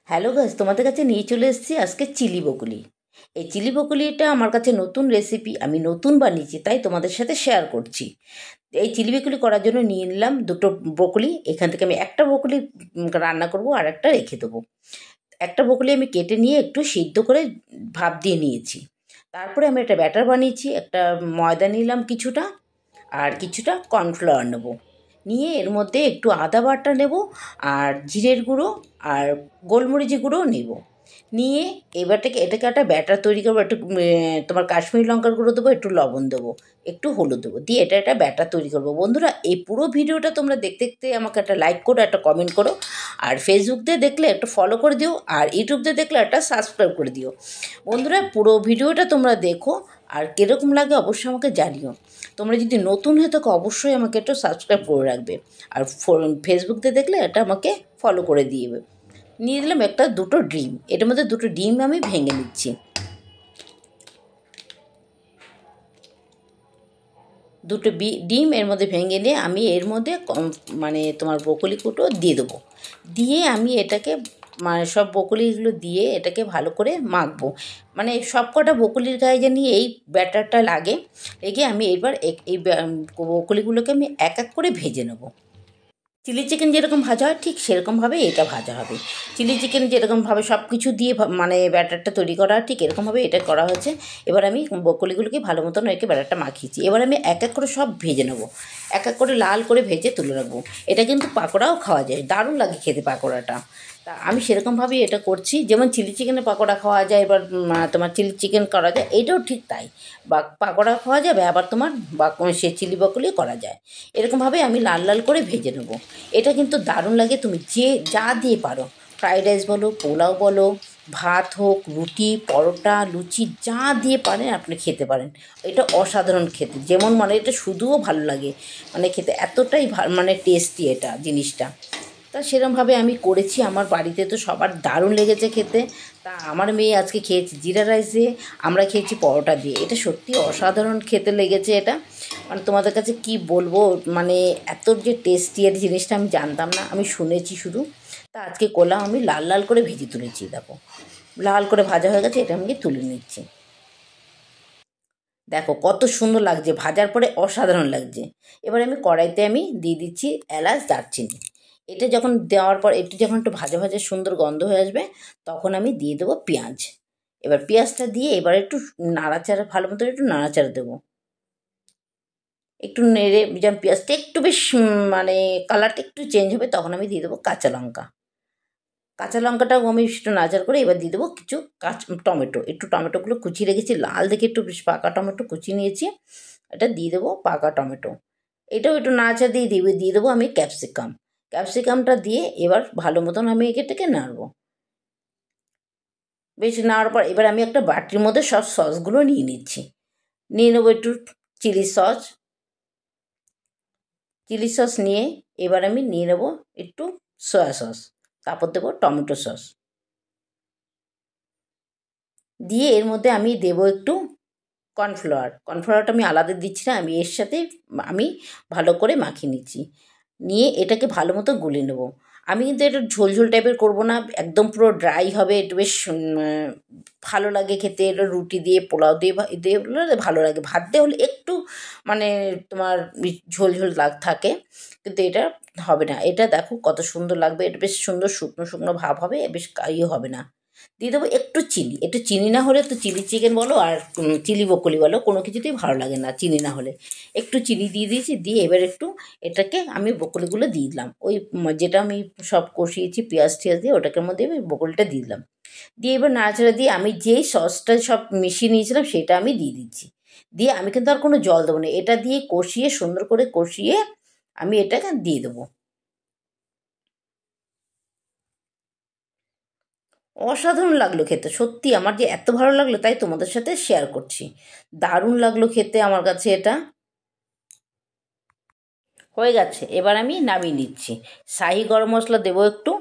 Hello guys, তোমাদের কাছে নিয়ে চলে এসেছি আজকে চিলি বকুলি। এই চিলি বকুলিটা আমার কাছে নতুন রেসিপি, আমি নতুন বানিয়েছি তাই তোমাদের সাথে শেয়ার করছি। এই চিলি বকুলি করার জন্য নিয়ে নিলাম দুটো বকুলি। এখান থেকে আমি একটা বকুলি রান্না করব আর একটা রেখে দেবো। একটা বকুলি আমি কেটে নিয়ে একটু সিদ্ধ করে ভাপ দিয়ে নিয়েছি। তারপরে আমি একটা ব্যাটার বানিয়েছি। একটা ময়দা নিলাম কিছুটা, আর কিছুটা কর্নফ্লাওয়ার নেবো। নিয়ে এর মধ্যে একটু আদা বাটা নেব, আর জিরের গুঁড়ো আর গোলমরিচের গুঁড়োও নেব। নিয়ে এবারটাকে এটাকে একটা ব্যাটার তৈরি করবো। একটু তোমার কাশ্মীরি লঙ্কার গুঁড়ো দেবো, একটু লবণ দেবো, একটু হলুদ দেবো, দিয়ে এটা একটা ব্যাটার তৈরি করবো। বন্ধুরা, এই পুরো ভিডিওটা তোমরা দেখতে দেখতে আমাকে একটা লাইক করো, একটা কমেন্ট করো, আর ফেসবুক দিয়ে দেখলে একটা ফলো করে দিও, আর ইউটিউব দিয়ে দেখলে একটা সাবস্ক্রাইব করে দিও। বন্ধুরা, পুরো ভিডিওটা তোমরা দেখো, আর কীরকম লাগে অবশ্যই আমাকে জানিও। তোমরা যদি নতুন হয়ে থাকো অবশ্যই আমাকে একটু সাবস্ক্রাইব করে রাখবে, আর ফেসবুক দিয়ে দেখলে এটা আমাকে ফলো করে দিবে। নিয়ে দিলাম দুটো ডিম। এটার মধ্যে দুটো ডিম আমি ভেঙে নিচ্ছি। দুটো ডিম এর মধ্যে ভেঙে নিয়ে আমি এর মধ্যে মানে তোমার বকুলি কুটো দিয়ে দেবো। দিয়ে আমি এটাকে মানে সব বকুলিগুলো দিয়ে এটাকে ভালো করে মাখবো। মানে সব কটা বকুলির গায়ে জানি এই ব্যাটারটা লাগে। লেগে আমি এবার এই বকুলিগুলোকে আমি এক এক করে ভেজে নেবো। চিলি চিকেন যেরকম ভাজা হয় ঠিক সেরকমভাবে এটা ভাজা হবে। চিলি চিকেন যেরকমভাবে সব কিছু দিয়ে মানে ব্যাটারটা তৈরি করা হয় ঠিক এরকমভাবে এটা করা হয়েছে। এবার আমি বকলিগুলোকে ভালো মতন রেখে ব্যাটারটা মাখিয়েছি। এবার আমি এক এক করে সব ভেজে নেবো, এক এক করে লাল করে ভেজে তুলে রাখবো। এটা কিন্তু পাকোড়াও খাওয়া যায়, দারুণ লাগে খেতে পাকোড়াটা। তা আমি সেরকমভাবেই এটা করছি। যেমন চিলি চিকেনের পাকোড়া খাওয়া যায়, এবার তোমার চিলি চিকেন করা যায়, এইটাও ঠিক তাই। বা পাকোড়া খাওয়া যাবে, আবার তোমার সে চিলি বকলি করা যায়। এরকমভাবে আমি লাল লাল করে ভেজে নেবো। এটা কিন্তু দারুণ লাগে। তুমি যা দিয়ে পারো, ফ্রাইড রাইস বলো, পোলাও বলো, ভাত হোক, রুটি, পরোটা, লুচি, যা দিয়ে পারেন আপনি খেতে পারেন। এটা অসাধারণ খেতে, যেমন মানে এটা শুধুও ভালো লাগে, মানে খেতে এতটাই মানে টেস্টি এটা জিনিসটা। তা সেরমভাবে আমি করেছি। আমার বাড়িতে তো সবার দারুণ লেগেছে খেতে। তা আমার মেয়ে আজকে খেয়েছি জিরা রাইস দিয়ে, আমরা খেয়েছি পরোটা দিয়ে। এটা সত্যি অসাধারণ খেতে লেগেছে এটা। মানে তোমাদের কাছে কি বলবো, মানে এত যে টেস্টি এর জিনিসটা আমি জানতাম না, আমি শুনেছি শুধু। তা আজকে করলাম, আমি লাল লাল করে ভেজে তুলেছি। দেখো লাল করে ভাজা হয়ে গেছে, এটা আমি তুলে নিচ্ছি। দেখো কত সুন্দর লাগছে, ভাজার পরে অসাধারণ লাগছে। এবার আমি কড়াইতে আমি দিয়ে দিচ্ছি এলাচ, দারচিনি। এটা যখন দেওয়ার পর একটু যখন একটু ভাজা ভাজা সুন্দর গন্ধ হয়ে আসবে, তখন আমি দিয়ে দেবো পেঁয়াজ। এবার পেঁয়াজটা দিয়ে এবার একটু নাড়াচাড়া, ভালো মতো একটু নাড়াচাড়া দেবো। একটু নেড়ে যখন পেঁয়াজটা একটু বেশ মানে কালারটা একটু চেঞ্জ হবে, তখন আমি দিয়ে দেবো কাঁচা লঙ্কা। কাঁচা লঙ্কাটাও আমি একটু নাড়াচাড়া করে এবার দিয়ে দেবো কিছু টমেটো। একটু টমেটোগুলো কুচিয়ে রেখেছি, লাল দেখে একটু বেশ পাকা টমেটো কুচিয়ে নিয়েছি, এটা দিয়ে দেবো পাকা টমেটো। এটাও একটু নাড়াচাড়া দিয়ে দেবো আমি ক্যাপসিকাম। ক্যাপসিকামটা দিয়ে এবার ভালো মতন আমি এটাকে নাড়বো। বেশ নাড়ার পর এবার আমি একটা বাটির মধ্যে সব সসগুলো নিয়ে নিচ্ছি। নিয়ে নেবো একটু চিলি সস। চিলি সস নিয়ে এবার আমি নিয়ে নেবো একটু সয়া সস। তারপর দেবো টমেটো সস। দিয়ে এর মধ্যে আমি দেবো একটু কর্নফ্লাওয়ার। কর্নফ্লাওয়ারটা আমি আলাদা দিচ্ছি না, আমি এর সাথে আমি ভালো করে মাখিয়ে নিচ্ছি। নিয়ে এটাকে ভালো মতো গুলিয়ে নেবো। আমি কিন্তু এটা ঝোলঝোল টাইপের করবো না, একদম পুরো ড্রাই হবে। একটু বেশ ভালো লাগে খেতে। এটা রুটি দিয়ে, পোলাও দিয়ে দিয়ে হলে ভালো লাগে। ভাত দিয়ে হলে একটু মানে তোমার ঝোল ঝোল থাকে, কিন্তু এটা হবে না। এটা দেখো কত সুন্দর লাগবে, এটা বেশ সুন্দর শুকনো শুকনো ভাব হবে, বেশ হবে না। দিয়ে দেবো একটু চিনি। একটু চিনি না হলে তো চিলি চিকেন বলো আর চিলি বকলি বলো, কোনো কিছুতেই ভালো লাগে না চিনি না হলে। একটু চিনি দিয়ে দিয়েছি, দিয়ে এবার একটু এটাকে আমি বকলিগুলো দিয়ে দিলাম। ওই যেটা আমি সব কষিয়েছি পেঁয়াজ টিয়াজ দিয়ে, ওটার মধ্যে আমি বকলিটা দিয়ে দিলাম। দিয়ে এবার নাড়াচাড়া দিয়ে আমি যেই সসটা সব মিশিয়ে নিয়েছিলাম সেটা আমি দিয়ে দিচ্ছি। দিয়ে আমি কিন্তু আর কোনো জল দেবো না, এটা দিয়ে কষিয়ে সুন্দর করে কষিয়ে আমি এটাকে দিয়ে দেবো। অসাধারণ লাগলো খেতে, সত্যি আমার যে এত ভালো লাগলো তাই তোমাদের সাথে শেয়ার করছি। দারুণ লাগলো খেতে আমার কাছে এটা। হয়ে গেছে, এবার আমি নামিয়ে নিচ্ছি। শাহি গরম মশলা দেবো একটু।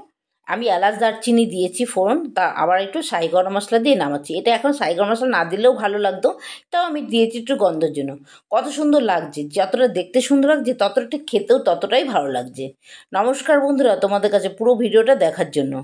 আমি এলাচ দারচিনি দিয়েছি ফোড়ন, তা আবার একটু শাহি গরম মশলা দিয়ে নামাচ্ছি। এটা এখন শাহি গরম মশলা না দিলেও ভালো লাগতো, তাও আমি দিয়েছি একটু গন্ধের জন্য। কত সুন্দর লাগছে, যতটা দেখতে সুন্দর লাগছে ততটা খেতেও ততটাই ভালো লাগছে। নমস্কার বন্ধুরা, তোমাদের কাছে পুরো ভিডিওটা দেখার জন্য।